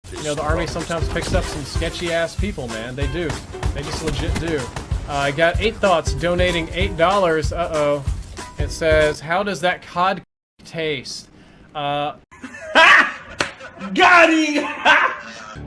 You know, the Army sometimes picks up some sketchy-ass people, man. They do. They just legit do. I got 8 thoughts donating $8. Uh-oh. It says, how does that cod taste? Got him!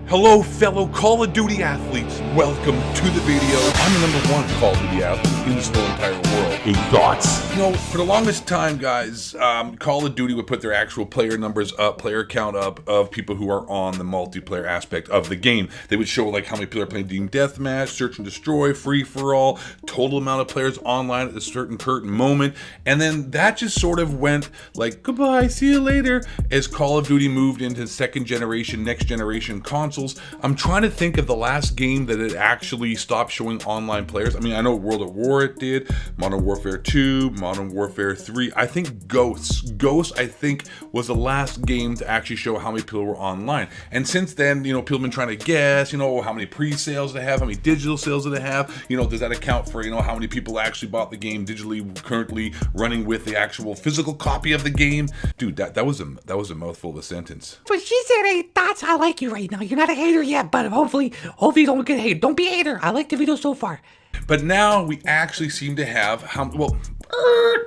Hello, fellow Call of Duty athletes. Welcome to the video. I'm the #1 Call of Duty athlete in this whole entire world. 8 thoughts. You know, for the longest time, guys, Call of Duty would put their actual player numbers up, player count up of people who are on the multiplayer aspect of the game. They would show like how many people are playing Team Deathmatch, Search and Destroy, Free for All, total amount of players online at a certain moment, and then that just sort of went like goodbye, see you later, as Call of Duty moved into second generation, next generation consoles. I'm trying to think of the last game that it actually stopped showing online players. I mean, I know World at War it did, Modern Warfare 2, Modern Warfare 3. I think Ghosts, I think, was the last game to actually show how many people were online. And since then, you know, people have been trying to guess, you know, how many pre-sales they have, how many digital sales do they have, you know, does that account for, you know, how many people actually bought the game digitally, currently running with the actual physical copy of the game? Dude, that was a mouthful of a sentence. But she said 8 thoughts. I like you right now. You're not a hater yet, but hopefully you don't get hated. Don't be a hater. I like the video so far. But now we actually seem to have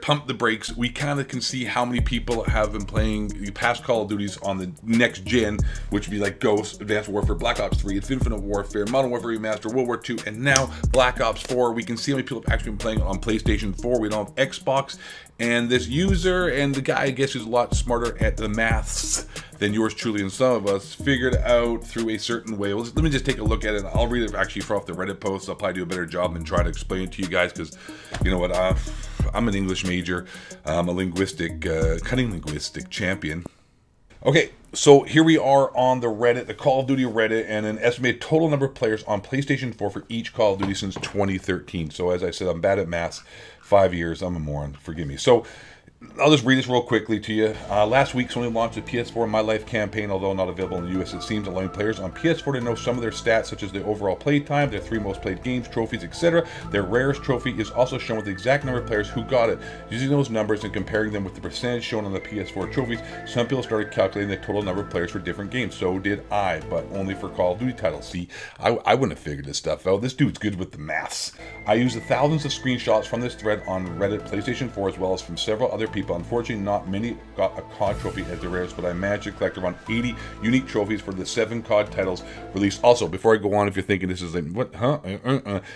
pump the brakes. We kind of can see how many people have been playing the past Call of Duties on the next gen, which would be like Ghosts, Advanced Warfare, Black Ops 3, Infinite Warfare, Modern Warfare Remastered, World War 2, and now Black Ops 4. We can see how many people have actually been playing it on PlayStation 4. We don't have Xbox. And this user and the guy, I guess, who's a lot smarter at the maths than yours truly and some of us, figured out through a certain way. Well, let me just take a look at it. I'll read it actually off the Reddit post. I'll probably do a better job and try to explain it to you guys because, you know what, I'm an English major. I'm a cunning linguistic champion. Okay, so here we are on the Reddit, the Call of Duty Reddit, and an estimated total number of players on PlayStation 4 for each Call of Duty since 2013. So as I said, I'm bad at maths. 5 years, I'm a moron, forgive me. So I'll just read this real quickly to you. Last week, Sony launched the PS4 My Life campaign, although not available in the US, it seems, allowing players on PS4 to know some of their stats, such as the overall play time, their 3 most played games, trophies, etc. Their rarest trophy is also shown with the exact number of players who got it. Using those numbers and comparing them with the percentage shown on the PS4 trophies, some people started calculating the total number of players for different games. So did I, but only for Call of Duty titles. See, I wouldn't have figured this stuff out. This dude's good with the maths. I used the thousands of screenshots from this thread on Reddit, PlayStation 4, as well as from several other people. Unfortunately, not many got a COD trophy as the rarest, but I managed to collect around 80 unique trophies for the 7 COD titles released. Also, before I go on, if you're thinking this is like, what, huh?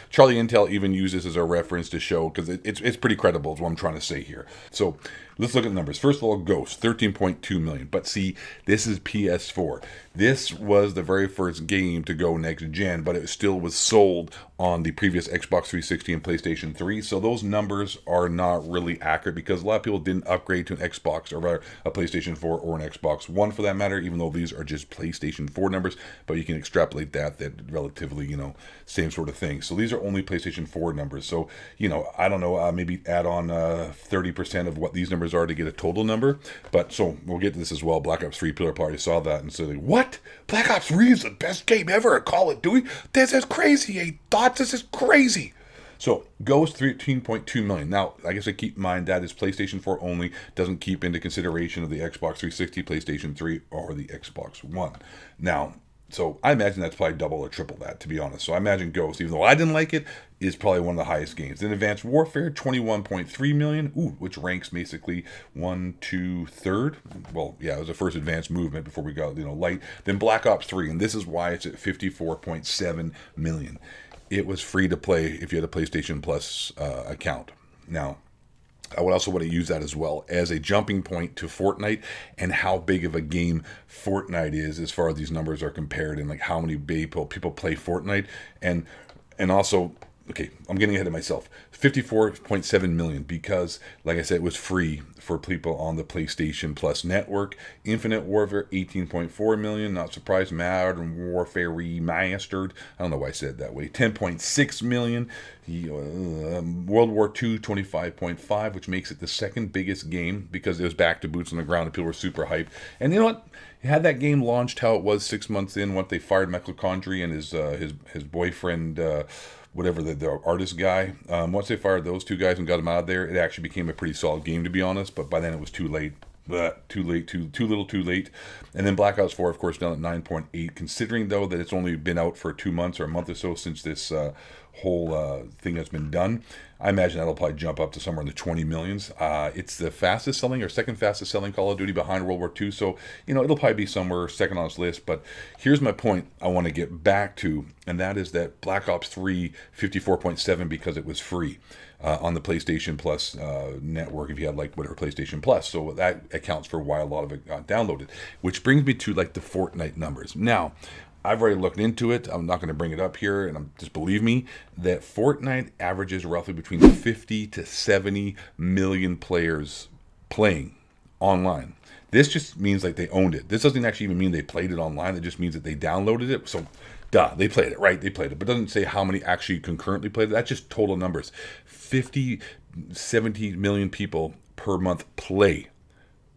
Charlie Intel even used this as a reference to show, because it's pretty credible is what I'm trying to say here. So, let's look at the numbers. First of all, Ghost, 13.2 million. But see, this is PS4. This was the very first game to go next gen, but it still was sold on the previous Xbox 360 and PlayStation 3. So those numbers are not really accurate because a lot of people didn't upgrade to an Xbox, or rather a PlayStation 4 or an Xbox One for that matter, even though these are just PlayStation 4 numbers, but you can extrapolate that relatively, you know, same sort of thing. So these are only PlayStation 4 numbers. So, you know, I don't know, maybe add on 30% of what these numbers are to get a total number. But so we'll get to this as well. Black Ops 3 Pillar Party saw that and said, like, what? Black Ops 3 is the best game ever at Call of Duty? This is crazy. 8 thoughts, this is crazy. So, Ghost, 13.2 million. Now, I guess I keep in mind that is PlayStation 4 only, doesn't keep into consideration of the Xbox 360, PlayStation 3, or the Xbox One. Now, so I imagine that's probably double or triple that, to be honest. So I imagine Ghost, even though I didn't like it, is probably one of the highest games. Then Advanced Warfare, 21.3 million, which ranks basically 1, 2, 3rd. Well, yeah, it was the first advanced movement before we got, you know, light. Then Black Ops 3, and this is why it's at 54.7 million. It was free to play if you had a PlayStation Plus account. Now, I would also want to use that as well as a jumping point to Fortnite and how big of a game Fortnite is as far as these numbers are compared, and like how many people play Fortnite, and also, okay, I'm getting ahead of myself. 54.7 million because, like I said, it was free for people on the PlayStation Plus network. Infinite Warfare, 18.4 million. Not surprised. Modern Warfare Remastered. I don't know why I said it that way. 10.6 million. World War 2, 25.5, which makes it the second biggest game because it was back to boots on the ground and people were super hyped. And you know what? Had that game launched how it was 6 months in, once they fired Michael Condrey and his boyfriend, whatever, the artist guy, once they fired those 2 guys and got them out of there, it actually became a pretty solid game, to be honest, but by then it was too late. But too late, too little, too late. And then Black Ops 4, of course, down at 9.8. Considering though that it's only been out for 2 months or a month or so since this whole thing has been done, I imagine that'll probably jump up to somewhere in the 20 millions. It's the fastest selling or second fastest selling Call of Duty behind World War II. So, it'll probably be somewhere second on this list. But here's my point I want to get back to, and that is that Black Ops 3, 54.7 because it was free. On the PlayStation Plus network, if you had PlayStation Plus, so that accounts for why a lot of it got downloaded. Which brings me to the Fortnite numbers. Now, I've already looked into it. I'm not going to bring it up here, and just believe me that Fortnite averages roughly between 50 to 70 million players playing online. This just means they owned it. This doesn't actually even mean they played it online. It just means that they downloaded it. So, duh, they played it, right? They played it. But it doesn't say how many actually concurrently played it. That's just total numbers. 50, 70 million people per month play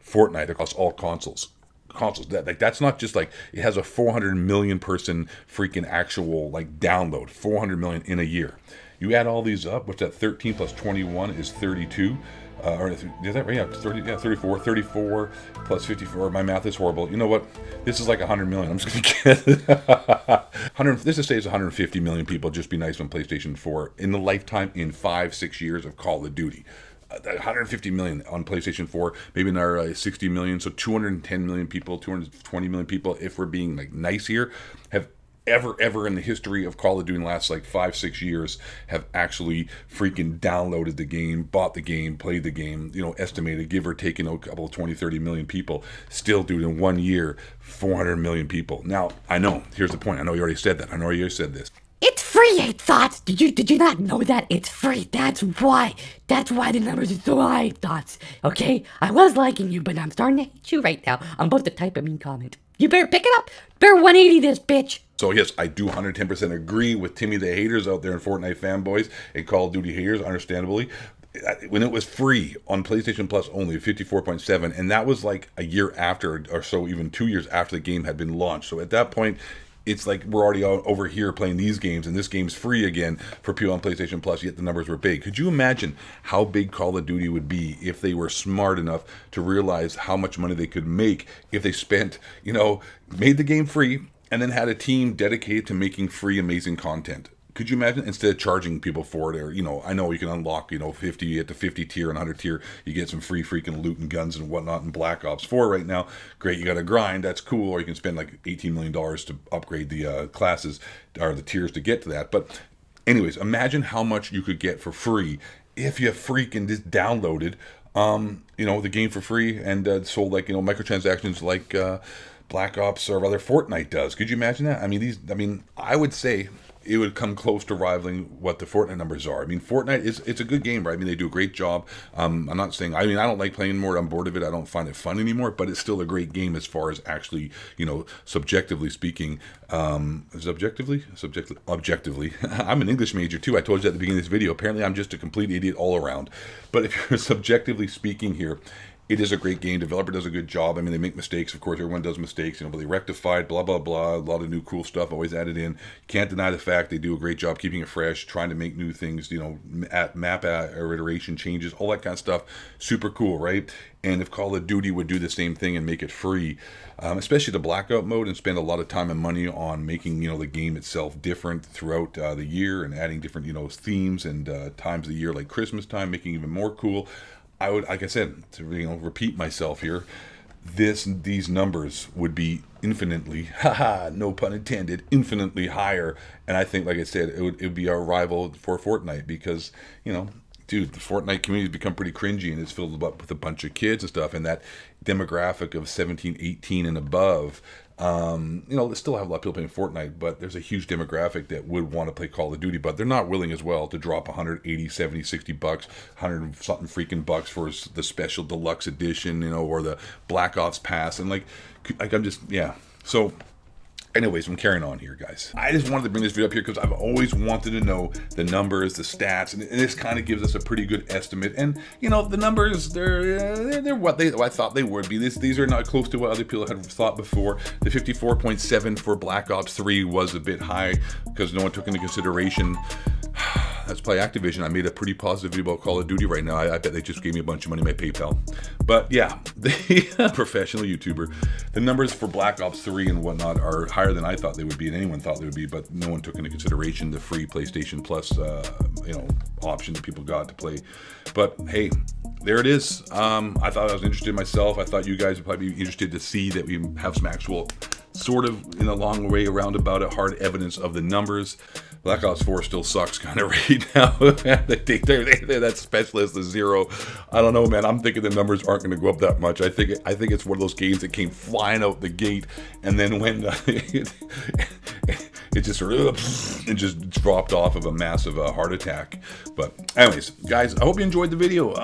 Fortnite across all consoles. That's not just it has a 400 million person freaking actual download. 400 million in a year. You add all these up, what's that? 13 plus 21 is 32. Or is that right? Yeah, 30, yeah, 34. 34 plus 54. My math is horrible. You know what? This is 100 million. I'm just going to get 100. This is says 150 million people. Just be nice on PlayStation 4 in the lifetime in 5-6 years of Call of Duty. 150 million on PlayStation 4, maybe another 60 million. So 210 million people, 220 million people, if we're being nice here, have ever in the history of Call of Duty in the last 5-6 years have actually freaking downloaded the game, bought the game, played the game, estimated, give or take, a couple of 20-30 million people. Still, dude, in 1 year, 400 million people. Now, I know, here's the point. I know you already said that. I know you already said this. It's free, 8 Thoughts. Did you not know that? It's free. That's why the numbers are so high, 8 Thoughts. Okay? I was liking you, but I'm starting to hate you right now. I'm about to type a mean comment. You better pick it up. Better 180 this, bitch. So yes, I do 110% agree with Timmy the haters out there and Fortnite fanboys and Call of Duty haters, understandably. When it was free on PlayStation Plus only, 54.7, and that was a year after, or so, even 2 years after the game had been launched. So at that point, it's we're already over here playing these games, and this game's free again for people on PlayStation Plus, yet the numbers were big. Could you imagine how big Call of Duty would be if they were smart enough to realize how much money they could make if they spent, made the game free, and then had a team dedicated to making free, amazing content? Could you imagine, instead of charging people for it, or, I know you can unlock, 50 at the 50 tier and 100 tier, you get some free freaking loot and guns and whatnot in Black Ops 4 right now. Great, you got to grind, that's cool, or you can spend $18 million to upgrade the classes, or the tiers to get to that. But anyways, imagine how much you could get for free if you freaking just downloaded, the game for free and sold microtransactions Black Ops or rather Fortnite does. Could you imagine that? I would say it would come close to rivaling what the Fortnite numbers are. Fortnite it's a good game, right? They do a great job. I'm not saying, I don't like playing more. I'm bored of it. I don't find it fun anymore, but it's still a great game as far as actually, subjectively speaking. Objectively? I'm an English major too. I told you at the beginning of this video. Apparently I'm just a complete idiot all around. But if you're subjectively speaking here, it is a great game. Developer does a good job. They make mistakes. Of course, everyone does mistakes, but they rectified, blah, blah, blah. A lot of new cool stuff always added in. Can't deny the fact they do a great job keeping it fresh, trying to make new things, map or iteration changes, all that kind of stuff. Super cool, right? And if Call of Duty would do the same thing and make it free, especially the blackout mode, and spend a lot of time and money on making, the game itself different throughout the year and adding different, themes and times of the year, like Christmas time, making it even more cool. I would, like I said, to repeat myself here, these numbers would be infinitely, no pun intended, infinitely higher. And I think, like I said, it would be our rival for Fortnite because, dude, the Fortnite community has become pretty cringy and it's filled up with a bunch of kids and stuff. And that demographic of 17, 18 and above, they still have a lot of people playing Fortnite, but there's a huge demographic that would want to play Call of Duty, but they're not willing as well to drop 180, 70, 60 bucks, 100 something freaking bucks for the special deluxe edition, or the Black Ops pass. And I'm just, yeah. So anyways, I'm carrying on here, guys. I just wanted to bring this video up here because I've always wanted to know the numbers, the stats, and this kind of gives us a pretty good estimate. And the numbers, they're what I thought they would be. These are not close to what other people had thought before. The 54.7 for Black Ops 3 was a bit high because no one took into consideration Let's Play Activision. I made a pretty positive video about Call of Duty right now. I bet they just gave me a bunch of money in my PayPal. But yeah, the professional YouTuber. The numbers for Black Ops 3 and whatnot are higher than I thought they would be, and anyone thought they would be, but no one took into consideration the free PlayStation Plus, option that people got to play. But hey, there it is. I thought I was interested myself. I thought you guys would probably be interested to see that we have some actual sort of, in a long way around about it, hard evidence of the numbers. Black Ops 4 still sucks kind of right now. They take that specialist to 0. I don't know, man. I'm thinking the numbers aren't going to go up that much. I think it's one of those games that came flying out the gate, and then when it just sort of just dropped off of a massive heart attack. But anyways, guys, I hope you enjoyed the video.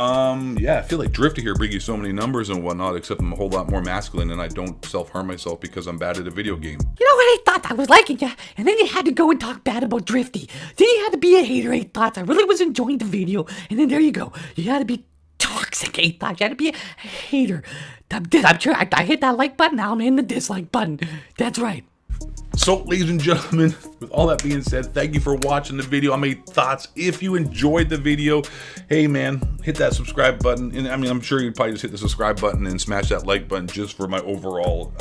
Yeah, I feel like Drifter here bringing you so many numbers and whatnot, except I'm a whole lot more masculine, and I don't self-harm myself because I'm bad at a video game. You know what? I thought I was liking you, and then you had to go and talk bad about Drifty. Then you had to be a hater, 8 Thoughts. I really was enjoying the video, and then there you go. You had to be toxic, 8 Thoughts. You had to be a hater. I'm sure I hit that like button. Now I'm in the dislike button. That's right. So, ladies and gentlemen, with all that being said, thank you for watching the video. I'm 8 Thoughts. If you enjoyed the video, hey man, hit that subscribe button. And I mean, I'm sure you'd probably just hit the subscribe button and smash that like button just for my overall,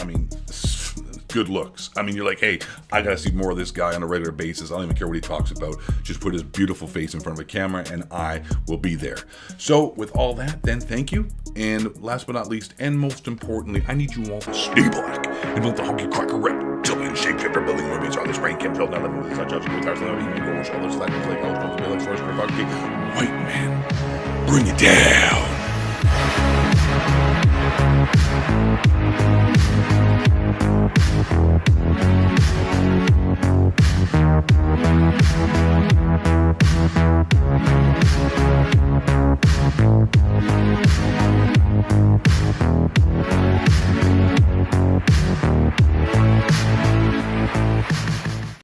good looks. I mean, you're like, hey, I gotta see more of this guy on a regular basis. I don't even care what he talks about. Just put his beautiful face in front of a camera and I will be there. So with all that, then thank you. And last but not least, and most importantly, I need you all to stay black and don't the huggy cracker reptilian shapeshifter building movies on this brain can build another movie such as white man, bring it down.